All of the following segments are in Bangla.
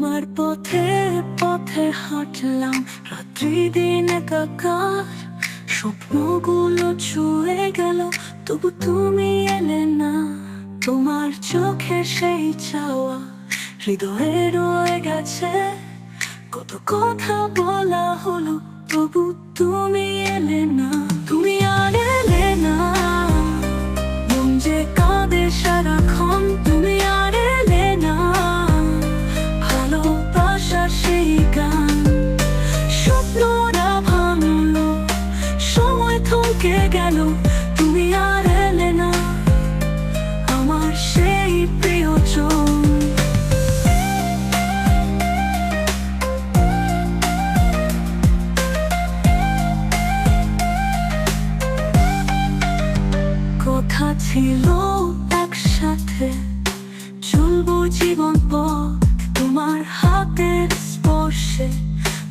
তোমার পথে পথে হাঁটলাম, রাত্রি দিন একাকার, স্বপ্নগুলো ছুঁয়ে গেল, তবু তুমি এলে না। তোমার চোখে সেই চাওয়া হৃদয়ে রয়ে গেছে, কত কথা বলা হলো, তবু তুমি এলে না। তুমি আর এলে না, মন যে কাঁদে সারাক্ষণ। তুমি আর এলে না, ভালোবাসার সেই গান স্বপ্নরা ভাঙলো, সময় থমকে গেল। তুমি আর এলে না, আমার সেই প্রিয়জন। কথা ছিল একসাথে চলবো জীবন পথ, তোমার হাতের স্পর্শে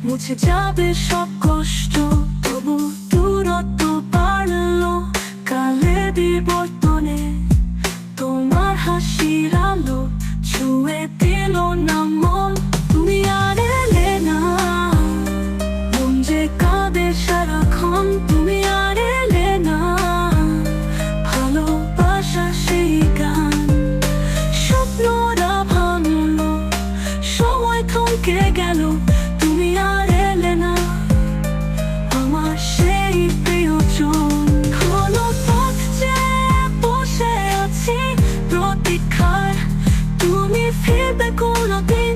মুছে যাবে সব কষ্ট। তবু দূরত্ব বাড়লো কালে বিবর্তনে, তোমার হাসির আলো ছুঁয়ে দিল না মন। তুমি আর এলে না, মন যে কাঁদে সারাক্ষণ। তুমি আর এলে না, ভালোবাসা সেই গান স্বপ্নরা ভাঙলো, সময় থমকে গেল। তুমি আর এলে না, আমার সেই প্রিয়জন। কোনো পথ যে বসে আছি প্রতীক্ষার, তুমি ফিরবে কোনোদিন,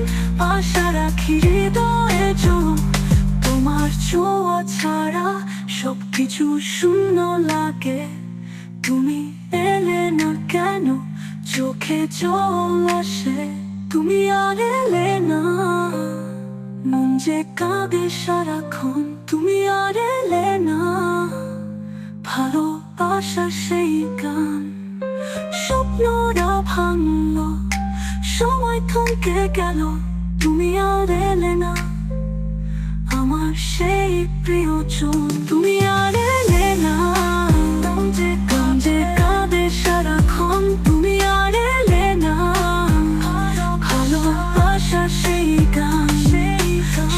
আশা রাখি হৃদয়ে জোর। তোমার ছোঁয়া ছাড়া সবকিছু শূন্য লাগে, তুমি এলে না কেন, চোখে জল আসে। তুমি আর এলে না, মন যে কাঁদে সারাক্ষণ। তুমি আর এলে না, ভালোবাসার সেই গান স্বপ্নরা ভাঙলো, সময় থমকে গেল। তুমি আর এলে না, আমার সেই প্রিয়জন। তুমি আর এলে না, মন যে কাঁদে সারাক্ষণ। তুমি আর এলে না, ভালোবাসার সেই গান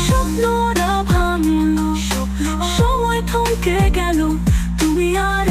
স্বপ্নরা ভাঙলো, সময় থমকে গেল। তুমি আর